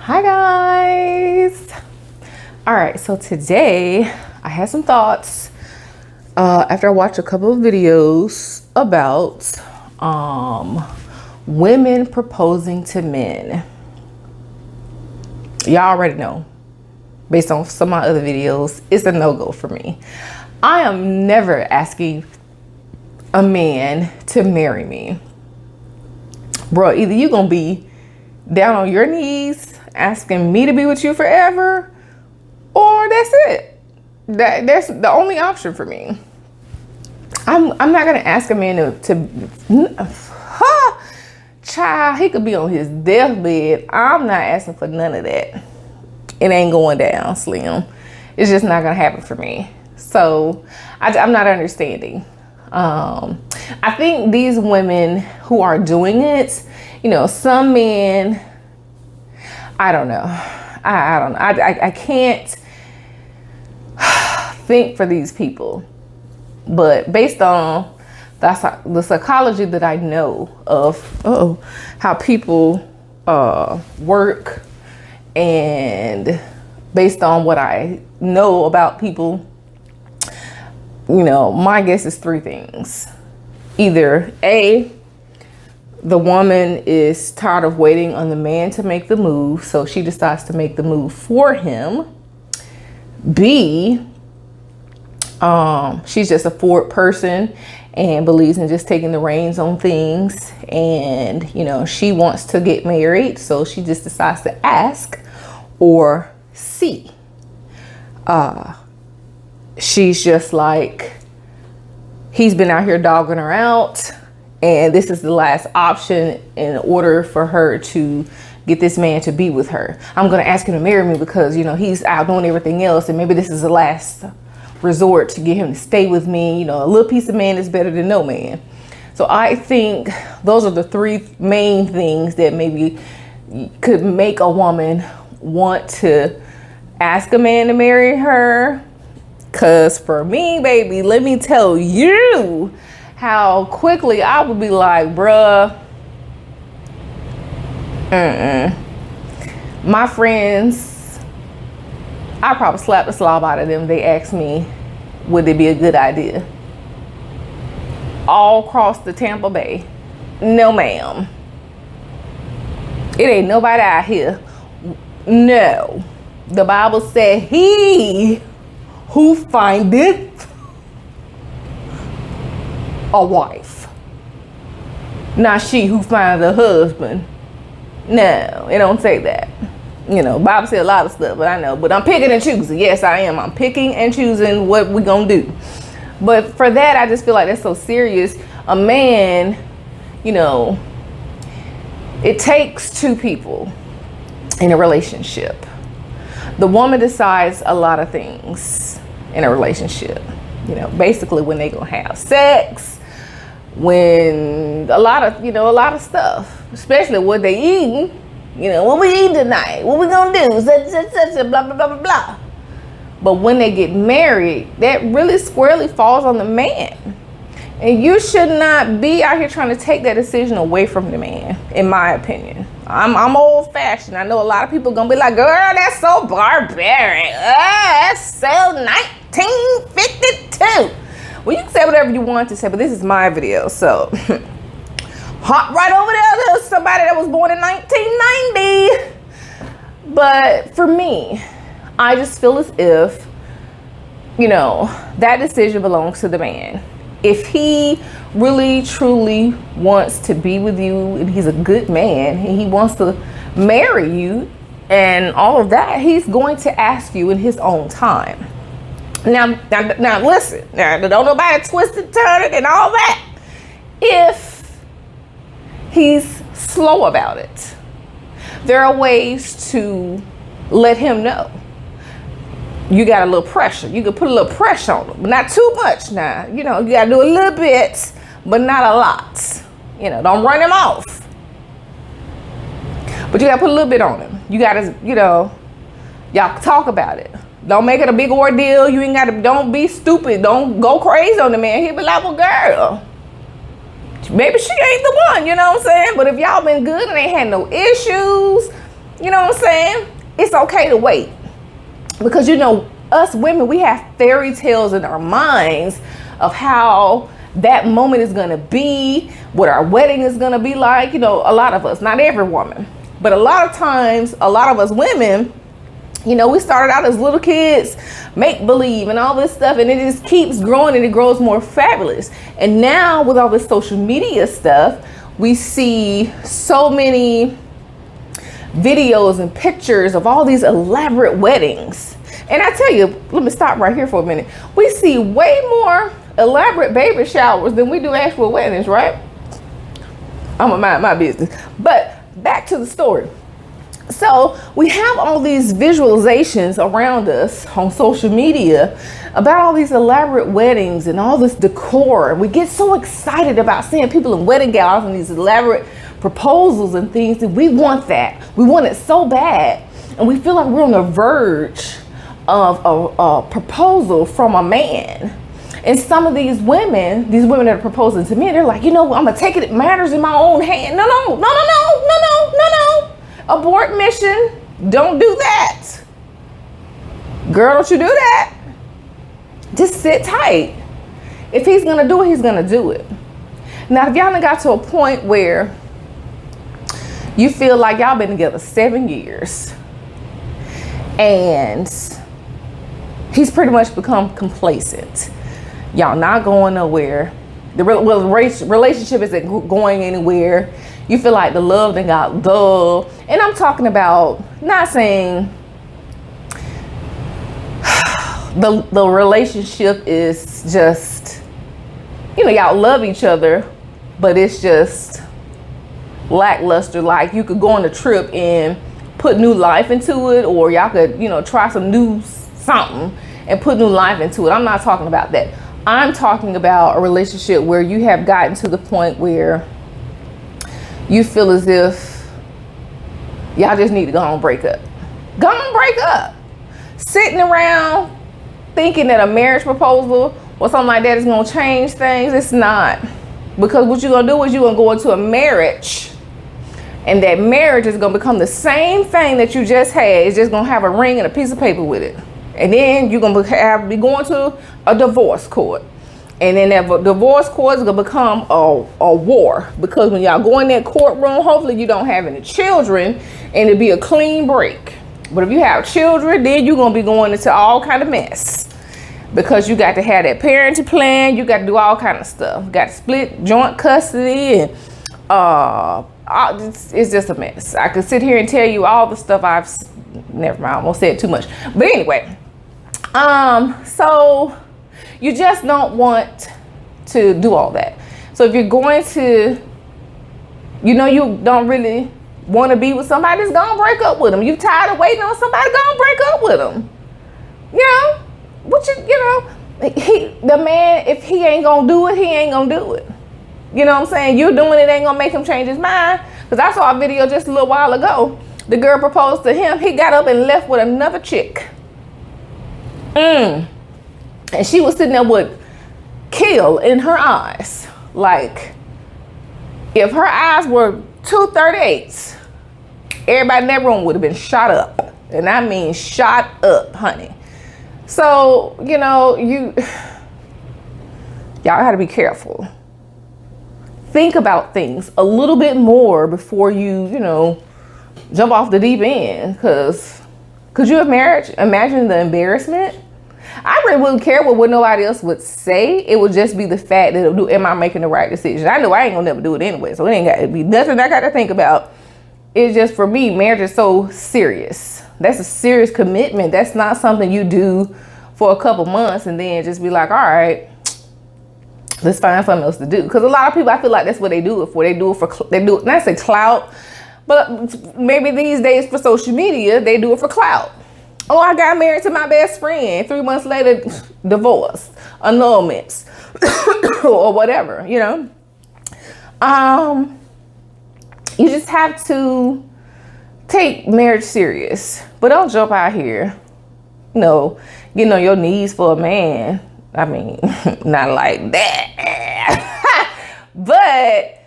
Hi guys. All right, so today I had some thoughts after I watched a couple of videos about women proposing to men. Y'all already know, based on some of my other videos, it's a no-go for me. I am never asking a man to marry me. Bro, either you gonna be down on your knees asking me to be with you forever, or that's it. That's the only option for me. I'm not gonna ask a man child, he could be on his deathbed. I'm not asking for none of that. It ain't going down, Slim. It's just not gonna happen for me. So I'm not understanding. I think these women who are doing it, you know, some men, I don't know. I don't know. I can't think for these people. But based on the psychology that I know of how people work, and based on what I know about people, you know, my guess is three things. Either A, the woman is tired of waiting on the man to make the move, so she decides to make the move for him. B, she's just a forward person and believes in just taking the reins on things, and you know, she wants to get married, so she just decides to ask. Or C, she's just like, he's been out here dogging her out, and this is the last option in order for her to get this man to be with her. I'm gonna ask him to marry me because, you know, he's out doing everything else, and maybe this is the last resort to get him to stay with me. You know, a little piece of man is better than no man. So I think those are the three main things that maybe could make a woman want to ask a man to marry her. Cause for me, baby, let me tell you how quickly I would be like, bruh, my friends, I probably slap the slob out of them. They asked me, would it be a good idea? All across the Tampa Bay. No, ma'am. It ain't nobody out here. No. The Bible said, he who findeth a wife, not she who findeth a husband. No, it don't say that. You know, Bible said a lot of stuff, but I know. But I'm picking and choosing. Yes, I am. I'm picking and choosing what we gonna do. But for that, I just feel like that's so serious. A man, you know, it takes two people in a relationship. The woman decides a lot of things in a relationship. You know, basically when they gonna have sex, when a lot of stuff, especially what they eating. You know, what we eating tonight? What we gonna do? Blah, blah, blah, blah, blah. But when they get married, that really squarely falls on the man. And you should not be out here trying to take that decision away from the man, in my opinion. I'm old fashioned. I know a lot of people gonna be like, girl, that's so barbaric. That's so 1952. Well, you can say whatever you want to say, but this is my video, so hop right over there to somebody that was born in 1990. But for me, I just feel as if, you know, that decision belongs to the man. If he really truly wants to be with you and he's a good man and he wants to marry you and all of that, he's going to ask you in his own time. Now listen, now don't nobody twist and turn it and all that. If he's slow about it, there are ways to let him know. You got a little pressure. You can put a little pressure on him, but not too much now. You know, you got to do a little bit, but not a lot. You know, don't run him off. But you got to put a little bit on him. You got to, you know, y'all talk about it. Don't make it a big ordeal. You ain't got to, don't be stupid. Don't go crazy on the man. He'll be like, well, girl, maybe she ain't the one, you know what I'm saying? But if y'all been good and ain't had no issues, You know what I'm saying? It's okay to wait. Because, you know, us women, we have fairy tales in our minds of how that moment is going to be, what our wedding is going to be like. You know, a lot of us, not every woman, but a lot of times, a lot of us women, you know, we started out as little kids, make believe and all this stuff, and it just keeps growing and it grows more fabulous. And now with all this social media stuff, we see so many videos and pictures of all these elaborate weddings. And I tell you, let me stop right here for a minute. We see way more elaborate baby showers than we do actual weddings, right? I'm gonna mind my business. But back to the story. So we have all these visualizations around us on social media about all these elaborate weddings and all this decor. We get so excited about seeing people in wedding gowns and these elaborate proposals and things, that we want that. We want it so bad. And we feel like we're on the verge of a proposal from a man. And some of these women that are proposing to me, they're like, you know, I'm gonna take it matters in my own hand. No. Abort mission. Don't do that. Girl, don't you do that. Just sit tight. If he's gonna do it, he's gonna do it. Now, if y'all done got to a point where you feel like y'all been together 7 years and he's pretty much become complacent, y'all not going nowhere, the relationship isn't going anywhere, you feel like the love done got dull. And I'm talking about, not saying the relationship is just, you know, y'all love each other, but it's just lackluster. Like you could go on a trip and put new life into it, or y'all could, you know, try some new something and put new life into it. I'm not talking about that. I'm talking about a relationship where you have gotten to the point where you feel as if y'all just need to go on break up. Go on break up. Sitting around thinking that a marriage proposal or something like that is gonna change things. It's not. Because what you're gonna do is you're gonna go into a marriage, and that marriage is gonna become the same thing that you just had. It's just gonna have a ring and a piece of paper with it. And then you're gonna be going to a divorce court. And then that divorce court is gonna become a war, because when y'all go in that courtroom, hopefully you don't have any children and it'll be a clean break. But if you have children, then you're gonna be going into all kind of mess, because you got to have that parenting plan, you got to do all kind of stuff. You got to split joint custody, and it's just a mess. I could sit here and tell you all the stuff never mind, I won't say it too much. But anyway, so you just don't want to do all that. So if you're going to, you know, you don't really want to be with somebody, that's gonna break up with them. You tired of waiting on somebody, gonna break up with them. You know, the man, if he ain't gonna do it, he ain't gonna do it. You know what I'm saying? You doing it ain't gonna make him change his mind. Because I saw a video just a little while ago. The girl proposed to him. He got up and left with another chick. And she was sitting there with kill in her eyes. Like, if her eyes were 238s, everybody in that room would have been shot up. And I mean shot up, honey. So, you know, y'all gotta be careful. Think about things a little bit more before you know, jump off the deep end. Because could you imagine the embarrassment? I really wouldn't care what nobody else would say. It would just be the fact that, am I making the right decision? I know I ain't gonna never do it anyway, so it ain't got to be nothing I got to think about. It's just, for me, marriage is so serious. That's a serious commitment. That's not something you do for a couple months and then just be like, all right, let's find something else to do. Because a lot of people, I feel like that's what they do it for. They do it, not say clout, but maybe these days for social media, they do it for clout. Oh, I got married to my best friend. 3 months later, divorce, annulments, or whatever, you know. You just have to take marriage serious, but don't jump out here, you know, getting on your knees for a man. I mean, not like that. But,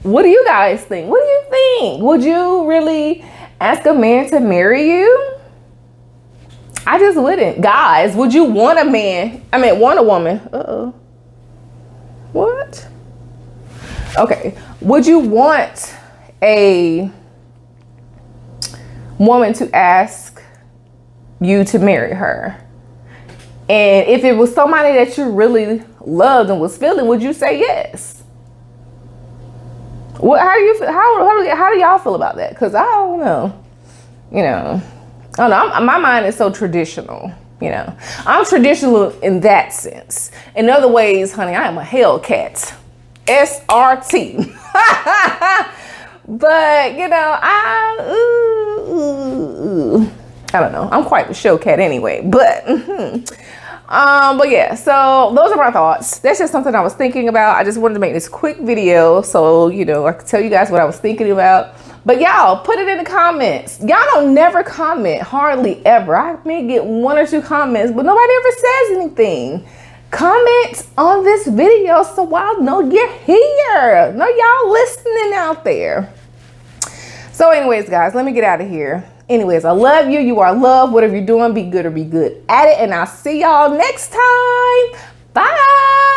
what do you guys think? What do you think? Would you really ask a man to marry you? I just wouldn't. Guys, would you want a man? Want a woman? Uh-oh. What? Okay. Would you want a woman to ask you to marry her? And if it was somebody that you really loved and was feeling, would you say yes? What? How do you feel? How do y'all feel about that? Because I don't know. You know, I don't know. My mind is so traditional. You know, I'm traditional in that sense. In other ways, honey, I am a Hellcat. SRT. But you know, I don't know. I'm quite the show cat anyway. But but yeah. So those are my thoughts. That's just something I was thinking about. I just wanted to make this quick video so you know I could tell you guys what I was thinking about. But y'all put it in the comments. Y'all don't never comment, hardly ever. I may get 1 or 2 comments, but nobody ever says anything. Comment on this video so I'll know you're here. Know y'all listening out there. So anyways, guys, let me get out of here. Anyways, I love you. You are loved. Whatever you're doing, be good or be good at it. And I'll see y'all next time. Bye.